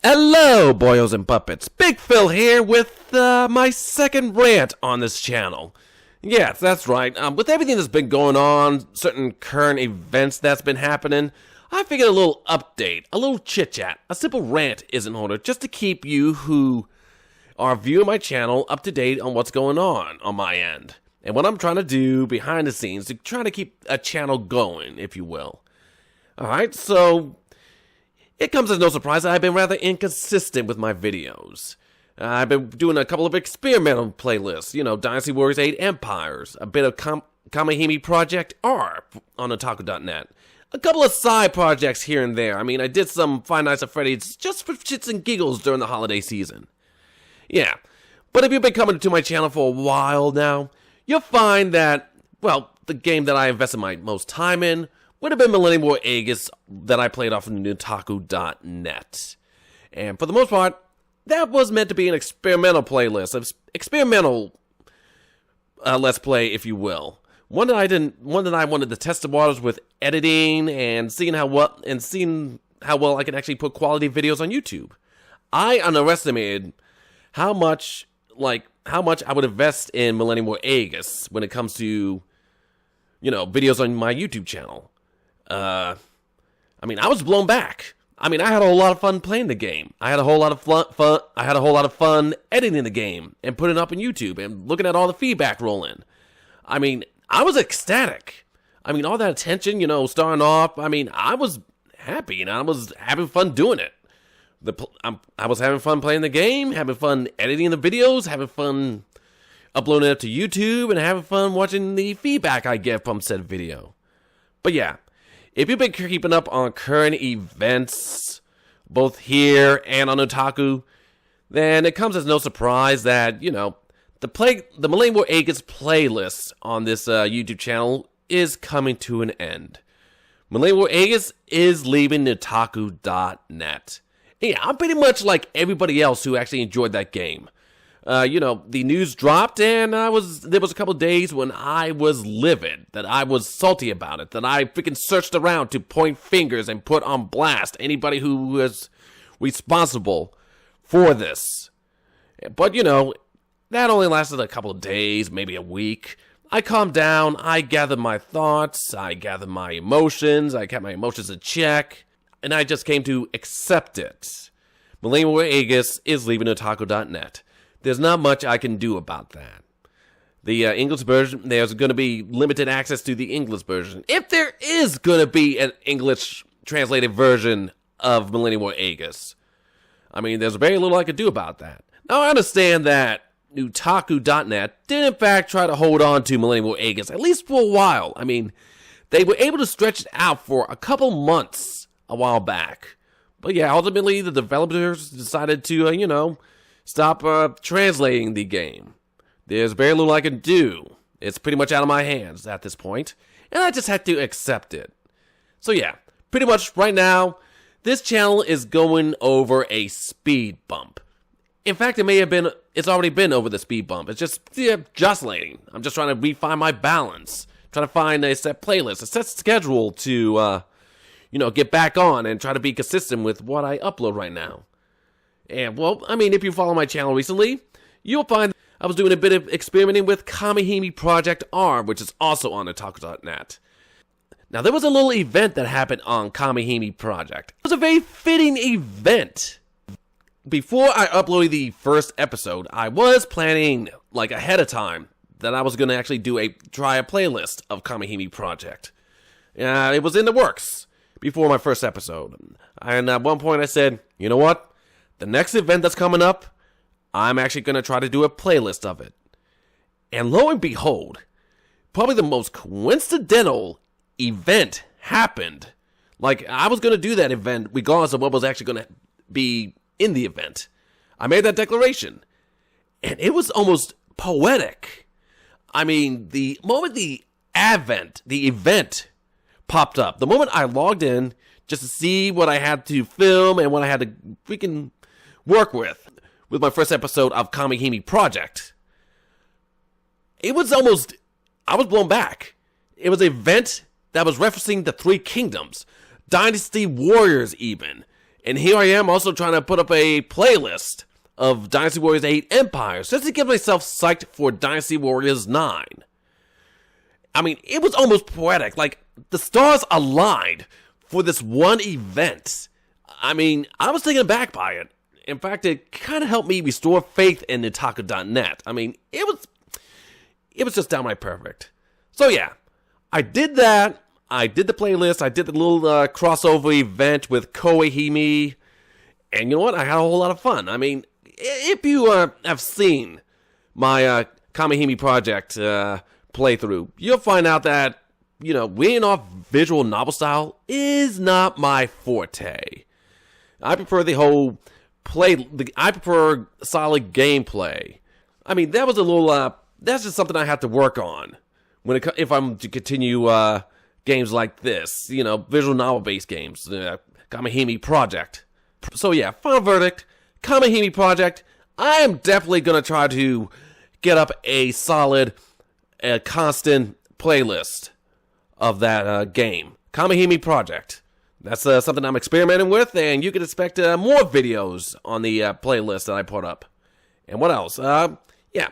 Hello, boyos and puppets. Big Phil here with my second rant on this channel. Yes, that's right. With everything that's been going on, certain current events that's been happening, I figured a little update, a little chit-chat, a simple rant is in order just to keep you who are viewing my channel up to date on what's going on my end. And what I'm trying to do behind the scenes to try to keep a channel going, if you will. Alright, so it comes as no surprise that I've been rather inconsistent with my videos. I've been doing a couple of experimental playlists, you know, Dynasty Warriors 8 Empires, a bit of Kamihime Project R on otaku.net, a couple of side projects here and there. I mean, I did some Five Nights at Freddy's just for shits and giggles during the holiday season. Yeah, but if you've been coming to my channel for a while now, you'll find that, well, the game that I invested my most time in would have been Millennium War Aegis that I played off of otaku.net. And for the most part, that was meant to be an experimental playlist, an experimental let's play, if you will. One that I wanted to test the waters with editing and seeing how well I can actually put quality videos on YouTube. I underestimated how much I would invest in Millennium War Aegis when it comes to, you know, videos on my YouTube channel. I mean, I was blown back. I mean, I had a whole lot of fun playing the game. I had a whole lot of fun editing the game and putting it up on YouTube and looking at all the feedback roll in. I mean, I was ecstatic. I mean, all that attention, you know, starting off. I mean, I was happy and I was having fun doing it. I was having fun playing the game, having fun editing the videos, having fun uploading it to YouTube, and having fun watching the feedback I get from said video. But yeah, if you've been keeping up on current events, both here and on Otaku, then it comes as no surprise that, you know, the Millennium War Aegis playlist on this YouTube channel is coming to an end. Millennium War Aegis is leaving Otaku.net. Yeah, I'm pretty much like everybody else who actually enjoyed that game. You know, the news dropped, and there was a couple of days when I was livid, that I was salty about it, that I freaking searched around to point fingers and put on blast anybody who was responsible for this. But, you know, that only lasted a couple of days, maybe a week. I calmed down, I gathered my thoughts, I gathered my emotions, I kept my emotions in check, and I just came to accept it. Millennium War Aegis is leaving Otaku.net. There's not much I can do about that. The English version, there's going to be limited access to the English version. If there is going to be an English translated version of Millennium War Aegis, I mean, there's very little I could do about that. Now, I understand that Otaku.net did in fact try to hold on to Millennium War Aegis, at least for a while. I mean, they were able to stretch it out for a couple months a while back. But yeah, ultimately, the developers decided to, you know, stop translating the game. There's very little I can do. It's pretty much out of my hands at this point, and I just had to accept it. So yeah, pretty much right now, this channel is going over a speed bump. In fact, it's already been over the speed bump. It's just jostling. I'm just trying to refine my balance, trying to find a set playlist, a set schedule to, you know, get back on and try to be consistent with what I upload right now. And, well, I mean, if you follow my channel recently, you'll find I was doing a bit of experimenting with Kamihime Project R, which is also on otaku.net. Now, there was a little event that happened on Kamihime Project. It was a very fitting event. Before I uploaded the first episode, I was planning, like, ahead of time, that I was going to actually try a playlist of Kamihime Project. It was in the works before my first episode. And at one point I said, you know what? The next event that's coming up, I'm actually going to try to do a playlist of it. And lo and behold, probably the most coincidental event happened. Like, I was going to do that event regardless of what was actually going to be in the event. I made that declaration. And it was almost poetic. I mean, the moment the event popped up, the moment I logged in just to see what I had to film and what I had to freaking work with my first episode of Kamihime Project, I was blown back. It was an event that was referencing the Three Kingdoms, Dynasty Warriors even. And here I am also trying to put up a playlist of Dynasty Warriors 8 Empires just to get myself psyched for Dynasty Warriors 9. I mean, it was almost poetic. Like, the stars aligned for this one event. I mean, I was taken aback by it. In fact, it kind of helped me restore faith in Nintendo.net. I mean, it was just downright perfect. So yeah, I did that. I did the playlist. I did the little crossover event with Koei. And you know what? I had a whole lot of fun. I mean, if you have seen my Kamihime Project playthrough, you'll find out that, you know, reading off visual novel style is not my forte. I prefer the whole I prefer solid gameplay. I mean, that was a little, that's just something I have to work on if I'm to continue games like this, you know, visual novel-based games, Kamihime Project. So yeah, final verdict, Kamihime Project. I am definitely going to try to get up a solid, constant playlist of that game. Kamihime Project. That's something I'm experimenting with, and you can expect more videos on the playlist that I put up. And what else? Yeah,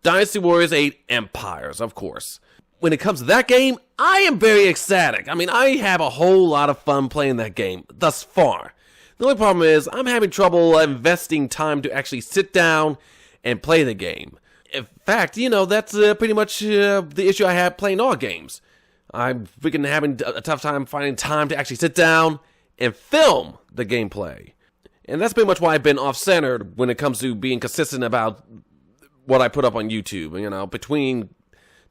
Dynasty Warriors 8 Empires, of course. When it comes to that game, I am very ecstatic. I mean, I have a whole lot of fun playing that game thus far. The only problem is I'm having trouble investing time to actually sit down and play the game. In fact, you know, that's pretty much the issue I have playing all games. I'm freaking having a tough time finding time to actually sit down and film the gameplay. And that's pretty much why I've been off-centered when it comes to being consistent about what I put up on YouTube. You know, between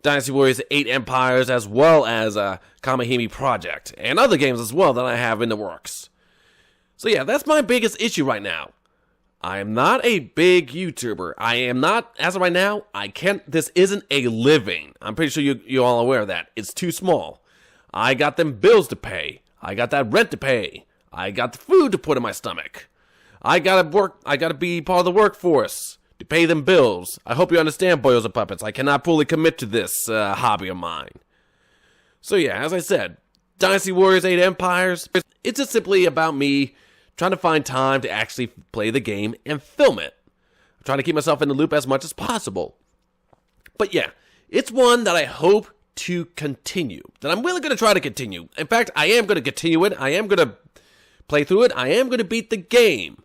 Dynasty Warriors 8 Empires as well as Kamihime Project and other games as well that I have in the works. So yeah, that's my biggest issue right now. I am not a big YouTuber. I am not, as of right now, this isn't a living. I'm pretty sure you're all aware of that. It's too small. I got them bills to pay. I got that rent to pay. I got the food to put in my stomach. I gotta be part of the workforce to pay them bills. I hope you understand, Boyos and Puppets. I cannot fully commit to this hobby of mine. So yeah, as I said, Dynasty Warriors 8 Empires, it's just simply about me trying to find time to actually play the game and film it. I'm trying to keep myself in the loop as much as possible. But yeah, it's one that I hope to continue. That I'm really going to try to continue. In fact, I am going to continue it. I am going to play through it. I am going to beat the game.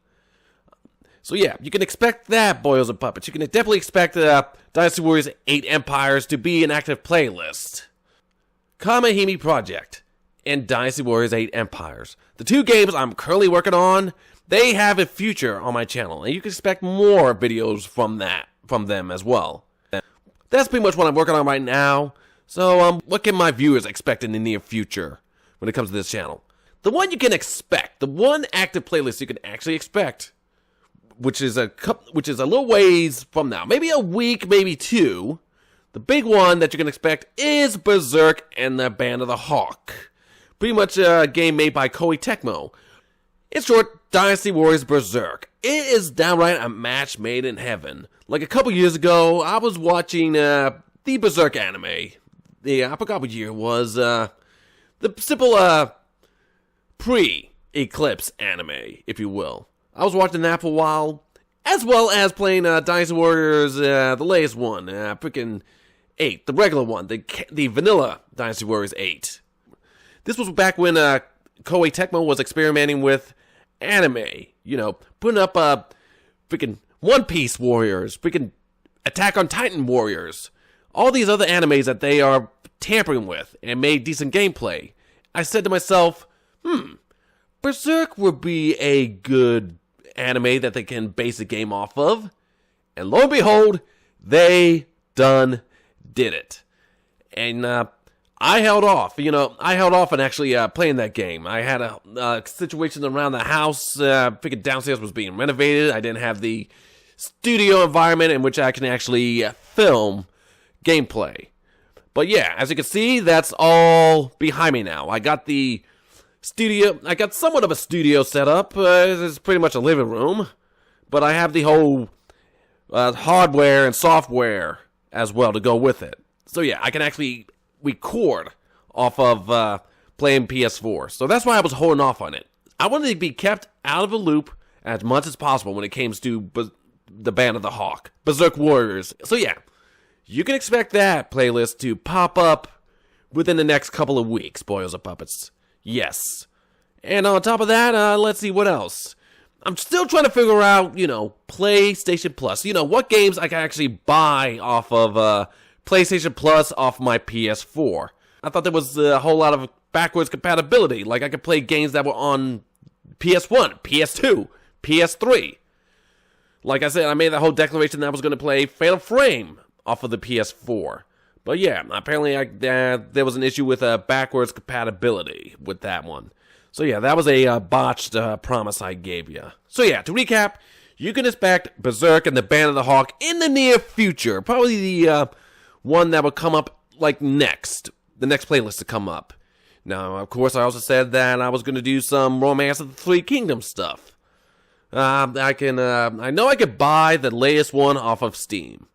So yeah, you can expect that, Boyos and Puppets. You can definitely expect Dynasty Warriors 8 Empires to be an active playlist. Kamihime Project and Dynasty Warriors 8 Empires. The two games I'm currently working on, they have a future on my channel, and you can expect more videos from them as well. That's pretty much what I'm working on right now. So, what can my viewers expect in the near future when it comes to this channel? The one you can expect, the one active playlist you can actually expect, which is a little ways from now, maybe a week, maybe two. The big one that you can expect is Berserk and the Band of the Hawk. Pretty much a game made by Koei Tecmo. In short, Dynasty Warriors Berserk. It is downright a match made in heaven. Like a couple years ago, I was watching the Berserk anime. I forgot what year it was. The simple pre-Eclipse anime, if you will. I was watching that for a while, as well as playing Dynasty Warriors, the latest one, freaking 8, the regular one, the vanilla Dynasty Warriors 8. This was back when Koei Tecmo was experimenting with anime, you know, putting up freaking One Piece Warriors, freaking Attack on Titan Warriors, all these other animes that they are tampering with and made decent gameplay. I said to myself, Berserk would be a good anime that they can base a game off of. And lo and behold, they done did it. And I held off, on actually playing that game. I had a situation around the house. Freaking downstairs was being renovated. I didn't have the studio environment in which I can actually film gameplay. But yeah, as you can see, that's all behind me now. I got the studio. I got somewhat of a studio set up. It's pretty much a living room. But I have the whole hardware and software as well to go with it. So yeah, I can actually record off of playing PS4. So that's why I was holding off on it. I wanted to be kept out of the loop as much as possible when it comes to the Band of the Hawk, Berserk Warriors. So yeah, you can expect that playlist to pop up within the next couple of weeks, Boils and Puppets. Yes. And on top of that, let's see what else. I'm still trying to figure out, PlayStation Plus. What games I can actually buy off of PlayStation Plus off my PS4. I thought there was a whole lot of backwards compatibility. Like I could play games that were on PS1, PS2, PS3. Like I said, I made that whole declaration that I was going to play Fatal Frame off of the PS4. But yeah, apparently there was an issue with backwards compatibility with that one. So yeah, that was a botched promise I gave you. So yeah, to recap, you can expect Berserk and the Band of the Hawk in the near future. Probably the one that will come up like next. The next playlist to come up. Now, of course, I also said that I was going to do some Romance of the Three Kingdoms stuff. I know I could buy the latest one off of Steam.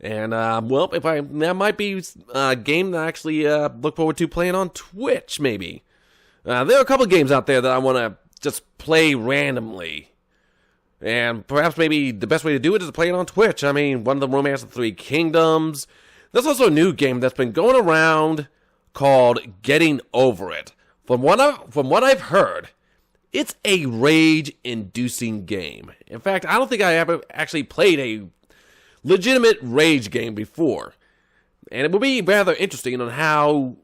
And, that might be a game that I actually look forward to playing on Twitch, maybe. There are a couple games out there that I want to just play randomly. And perhaps maybe the best way to do it is to play it on Twitch. I mean, one of the Romance of the Three Kingdoms. There's also a new game that's been going around called Getting Over It. From what I've heard, it's a rage-inducing game. In fact, I don't think I ever actually played a legitimate rage game before. And it will be rather interesting on how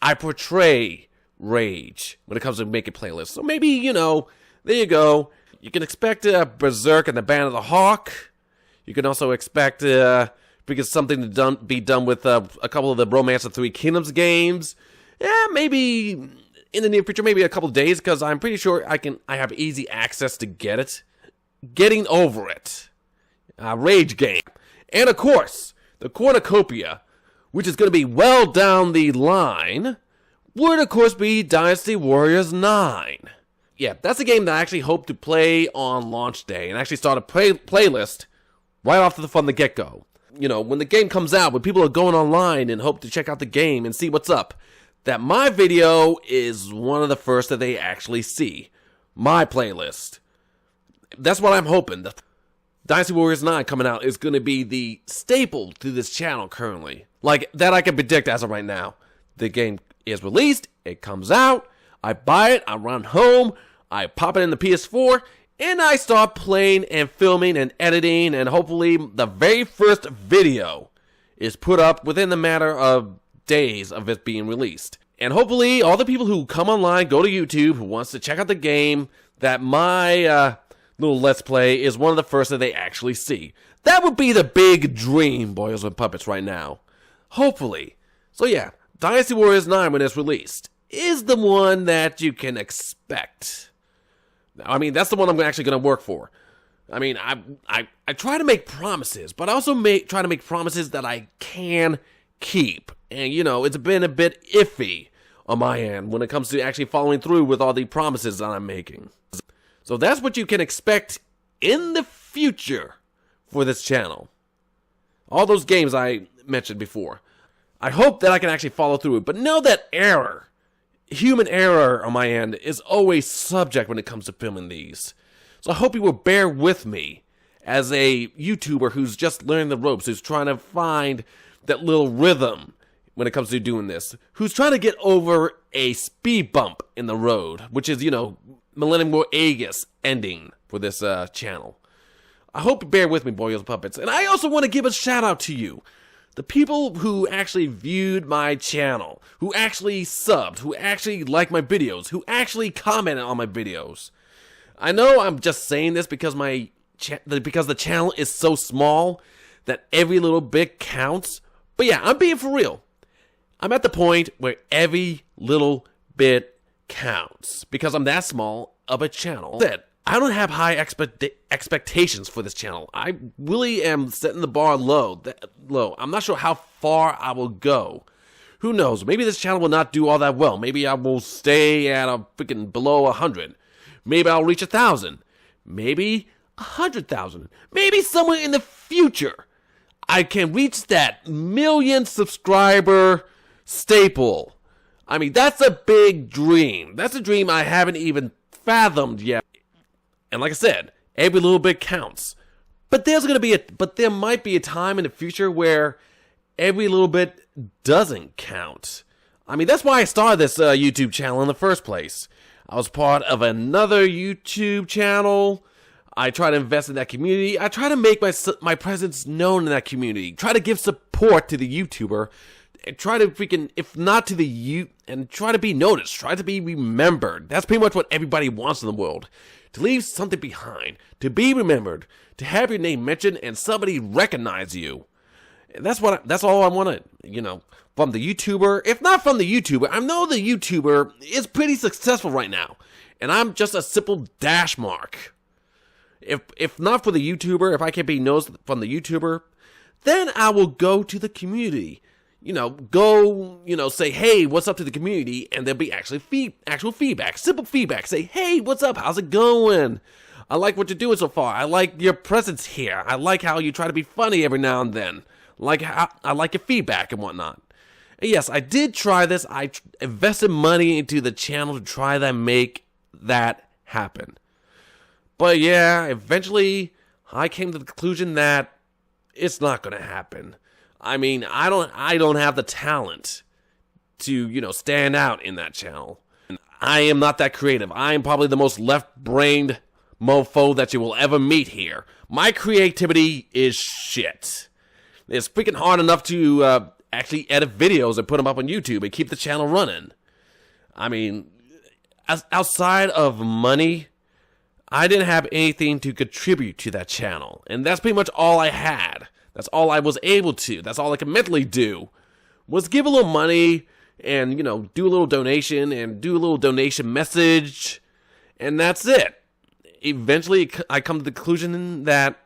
I portray rage when it comes to making playlists. So maybe, there you go. You can expect Berserk and the Band of the Hawk. You can also expect because something to be done with a couple of the Romance of Three Kingdoms games. Yeah, maybe in the near future, maybe a couple of days, because I'm pretty sure I have easy access to get it. Getting Over It. Rage game. And of course, the cornucopia, which is going to be well down the line, would of course be Dynasty Warriors 9. Yeah, that's a game that I actually hope to play on launch day and actually start a playlist right off from the get-go. When the game comes out, when people are going online and hope to check out the game and see what's up, that my video is one of the first that they actually see. My playlist. That's what I'm hoping. Dynasty Warriors 9 coming out is going to be the staple to this channel currently. Like, that I can predict as of right now. The game is released, it comes out, I buy it, I run home, I pop it in the PS4, and I start playing and filming and editing, and hopefully the very first video is put up within the matter of days of it being released. And hopefully all the people who come online, go to YouTube, who wants to check out the game, that my little Let's Play is one of the first that they actually see. That would be the big dream, Boils and Puppets, right now. Hopefully. So yeah, Dynasty Warriors 9, when it's released, is the one that you can expect. I mean, that's the one I'm actually going to work for. I mean, I try to make promises, but I also try to make promises that I can keep. And, it's been a bit iffy on my end when it comes to actually following through with all the promises that I'm making. So that's what you can expect in the future for this channel. All those games I mentioned before. I hope that I can actually follow through it, but know that human error on my end is always subject when it comes to filming these. So I hope you will bear with me as a YouTuber who's just learning the ropes, who's trying to find that little rhythm when it comes to doing this, who's trying to get over a speed bump in the road, which is, Millennium War Aegis ending for this channel. I hope you bear with me, Boils and Puppets. And I also want to give a shout out to you. The people who actually viewed my channel, who actually subbed, who actually liked my videos, who actually commented on my videos. I know I'm just saying this because because the channel is so small that every little bit counts. But yeah, I'm being for real. I'm at the point where every little bit counts because I'm that small of a channel that I don't have high expectations for this channel. I really am setting the bar low. I'm not sure how far I will go. Who knows? Maybe this channel will not do all that well. Maybe I will stay at a freaking below 100. Maybe I'll reach 1,000. Maybe 100,000. Maybe somewhere in the future, I can reach that 1,000,000 subscriber staple. I mean, that's a big dream. That's a dream I haven't even fathomed yet. And like I said, every little bit counts. But there might be a time in the future where every little bit doesn't count. I mean, that's why I started this YouTube channel in the first place. I was part of another YouTube channel. I try to invest in that community. I try to make my presence known in that community. Try to give support to the YouTuber. And try to freaking, if not to the and try to be noticed. Try to be remembered. That's pretty much what everybody wants in the world. To leave something behind. To be remembered. To have your name mentioned and somebody recognize you. And that's all I want to, from the YouTuber. If not from the YouTuber, I know the YouTuber is pretty successful right now. And I'm just a simple dash mark. If not for the YouTuber, if I can't be noticed from the YouTuber, then I will go to the community. Say, hey, what's up to the community? And there'll be actual feedback, simple feedback. Say, hey, what's up? How's it going? I like what you're doing so far. I like your presence here. I like how you try to be funny every now and then. I like your feedback and whatnot. And yes, I did try this. I invested money into the channel to try to make that happen. But yeah, eventually I came to the conclusion that it's not going to happen. I mean, I don't have the talent to, stand out in that channel. I am not that creative. I am probably the most left-brained mofo that you will ever meet here. My creativity is shit. It's freaking hard enough to actually edit videos and put them up on YouTube and keep the channel running. I mean, outside of money, I didn't have anything to contribute to that channel. And that's pretty much all I had. That's all I was able to. That's all I could mentally do. Was give a little money and, do a little donation and do a little donation message. And that's it. Eventually, I come to the conclusion that,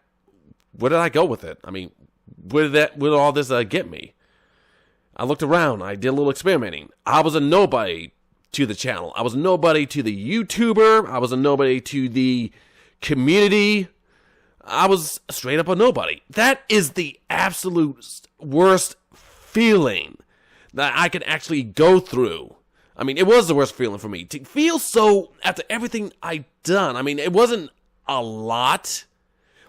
where did I go with it? I mean, where did all this get me? I looked around. I did a little experimenting. I was a nobody to the channel. I was a nobody to the YouTuber. I was a nobody to the community. I was straight up a nobody. That is the absolute worst feeling that I could actually go through. I mean, it was the worst feeling for me. To feel so, after everything I'd done, I mean, it wasn't a lot,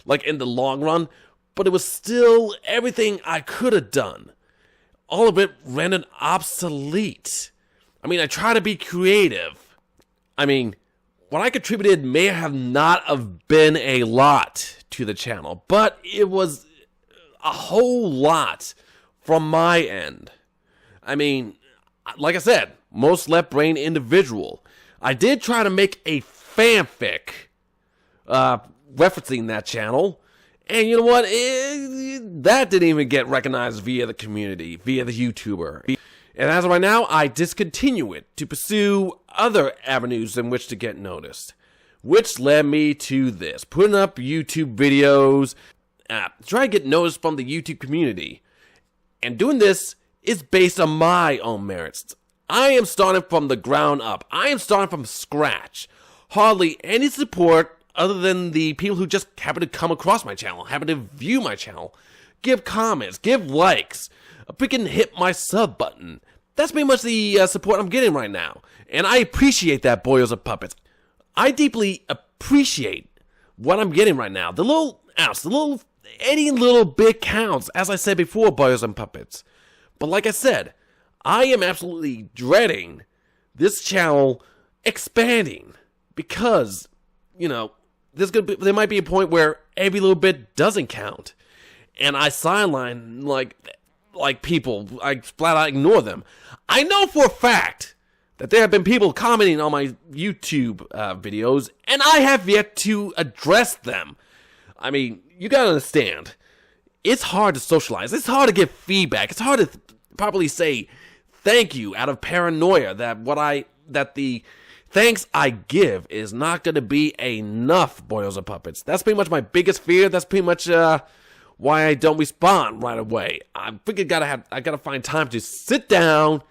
like in the long run, but it was still everything I could have done. All of it rendered obsolete. I mean, I try to be creative. I mean, what I contributed may have not have been a lot to the channel, but it was a whole lot from my end. I mean, like I said, most left-brain individual. I did try to make a fanfic referencing that channel, and you know what? That didn't even get recognized via the community, via the YouTuber. And as of right now, I discontinue it to pursue other avenues in which to get noticed. Which led me to this, putting up YouTube videos, try to get noticed from the YouTube community. And doing this is based on my own merits. I am starting from the ground up. I am starting from scratch. Hardly any support other than the people who just happen to come across my channel, happen to view my channel, give comments, give likes, freaking hit my sub button. That's pretty much the support I'm getting right now. And I appreciate that, boyos and puppets. I deeply appreciate what I'm getting right now. The little ounce, any little bit counts, as I said before, boyos and puppets. But like I said, I am absolutely dreading this channel expanding because, there might be a point where every little bit doesn't count. And I sideline like people, I flat out ignore them. I know for a fact that there have been people commenting on my YouTube videos, and I have yet to address them. I mean, you gotta understand, it's hard to socialize. It's hard to give feedback. It's hard to properly say thank you out of paranoia that the thanks I give is not gonna be enough, boyos and puppets. That's pretty much my biggest fear. That's pretty much why I don't respond right away. I gotta find time to sit down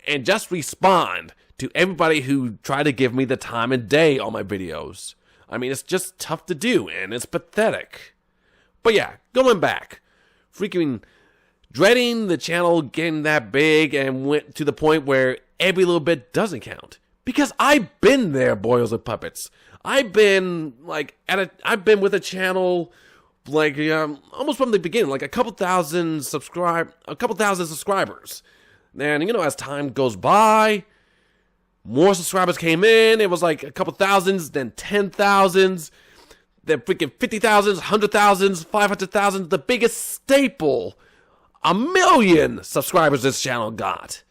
and just respond to everybody who try to give me the time of day on my videos. I mean, it's just tough to do, and it's pathetic. But yeah, going back, freaking dreading the channel getting that big and went to the point where every little bit doesn't count. Because I've been there, boils and puppets. I've been with a channel like almost from the beginning, like a couple thousand subscribers. And as time goes by, more subscribers came in. It was like a couple thousands, then 10,000s, then freaking 50,000s, 100,000s, 500,000. The biggest staple, 1 million subscribers this channel got.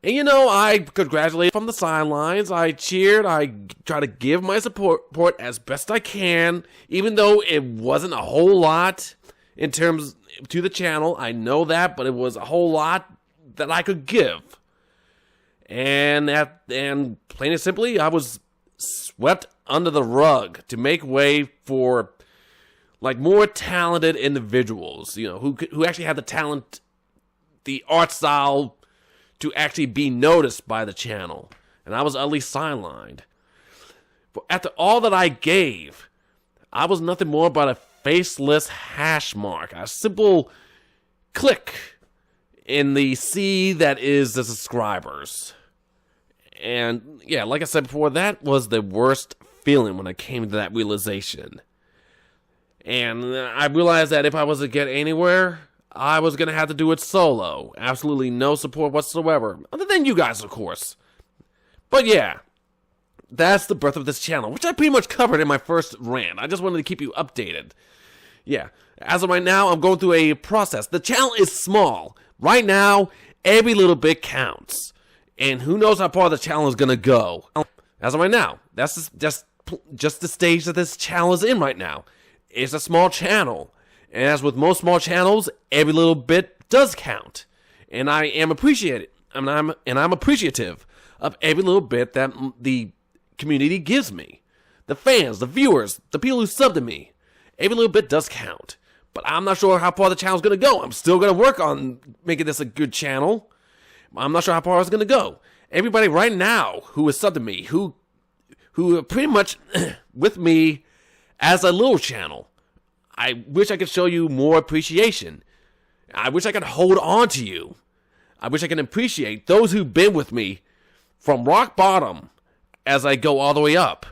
And I congratulated from the sidelines. I cheered. I try to give my support as best I can, even though it wasn't a whole lot in terms to the channel. I know that, but it was a whole lot that I could give. And plain and simply, I was swept under the rug to make way for more talented individuals, who actually had the talent, the art style, to actually be noticed by the channel. And I was utterly sidelined. But after all that I gave, I was nothing more but a faceless hash mark, a simple click in the sea that is the subscribers. And yeah, like I said before, that was the worst feeling when I came to that realization. And I realized that if I was to get anywhere, I was going to have to do it solo. Absolutely no support whatsoever. Other than you guys, of course. But yeah, that's the birth of this channel, which I pretty much covered in my first rant. I just wanted to keep you updated. Yeah, as of right now, I'm going through a process. The channel is small. Right now, every little bit counts. And who knows how far the channel is going to go. As of right now, that's just the stage that this channel is in right now. It's a small channel. And as with most small channels, every little bit does count. And I am appreciated. I'm appreciative of every little bit that the community gives me. The fans, the viewers, the people who sub to me. Every little bit does count. But I'm not sure how far the channel's going to go. I'm still going to work on making this a good channel. I'm not sure how far it's going to go. Everybody right now who is sub to me, who are pretty much with me as a little channel, I wish I could show you more appreciation. I wish I could hold on to you. I wish I could appreciate those who've been with me from rock bottom as I go all the way up.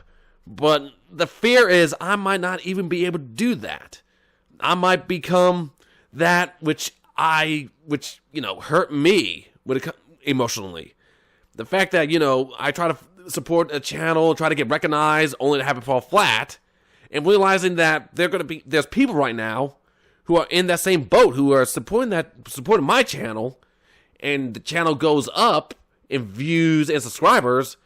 But the fear is I might not even be able to do that. I might become that which hurt me emotionally. The fact that, I try to support a channel, try to get recognized, only to have it fall flat. And realizing that there's people right now who are in that same boat, who are supporting my channel, and the channel goes up in views and subscribers,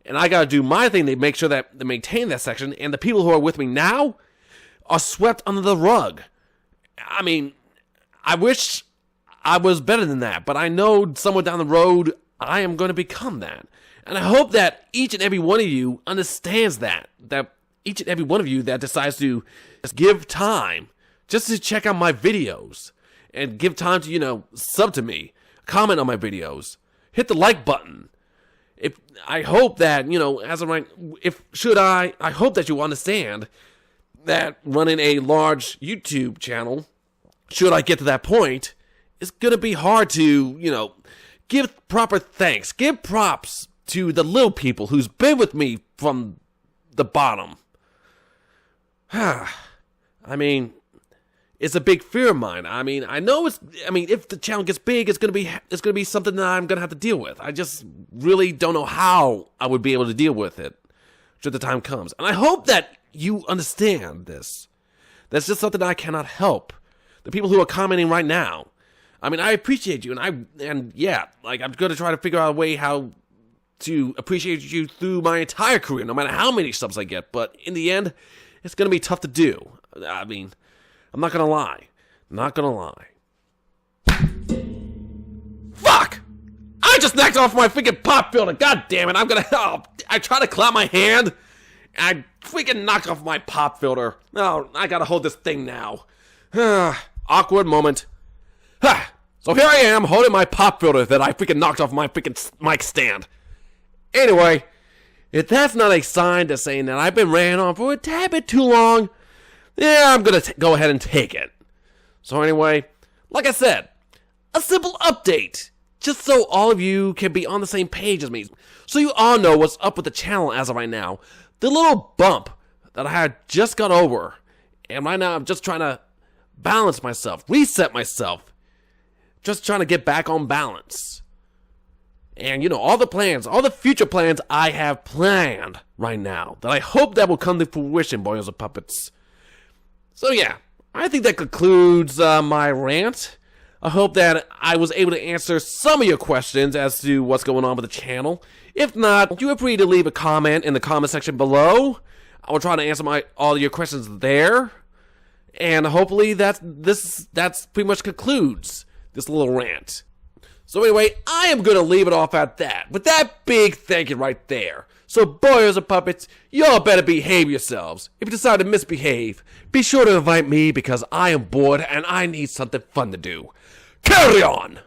and I gotta do my thing to make sure that to maintain that section, and the people who are with me now are swept under the rug. I mean, I wish I was better than that, but I know somewhere down the road I am going to become that. And I hope that each and every one of you understands that each and every one of you that decides to just give time just to check out my videos and give time to, sub to me, comment on my videos, hit the like button. I hope that, I hope that you understand that running a large YouTube channel, should I get to that point, it's going to be hard to, give proper thanks, give props to the little people who's been with me from the bottom. I mean, it's a big fear of mine. I mean, if the channel gets big, it's gonna be something that I'm gonna have to deal with. I just really don't know how I would be able to deal with it should the time comes. And I hope that you understand this. That's just something I cannot help. The people who are commenting right now, I appreciate you, and I'm gonna try to figure out a way how to appreciate you through my entire career, no matter how many subs I get. But in the end, it's going to be tough to do. I'm not going to lie. Not going to lie. Fuck! I just knocked off my freaking pop filter. God damn it. I try to clap my hand, and I freaking knock off my pop filter. Oh, I got to hold this thing now. Awkward moment. So here I am holding my pop filter that I freaking knocked off my freaking mic stand. Anyway, if that's not a sign to saying that I've been ranting on for a tad bit too long, yeah, I'm going to go ahead and take it. So anyway, like I said, a simple update. just so all of you can be on the same page as me, so you all know what's up with the channel as of right now. The little bump that I had just got over, and right now I'm just trying to balance myself, reset myself, just trying to get back on balance. And you know, all the plans, all the future plans I have planned right now, that I hope that will come to fruition, boys and puppets. So yeah, I think that concludes my rant. I hope that I was able to answer some of your questions as to what's going on with the channel. If not, you are free to leave a comment in the comment section below. I will try to answer all your questions there. And hopefully that's pretty much concludes this little rant. So anyway, I am going to leave it off at that, with that big thank you right there. So boys and puppets, y'all better behave yourselves. If you decide to misbehave, be sure to invite me because I am bored and I need something fun to do. Carry on!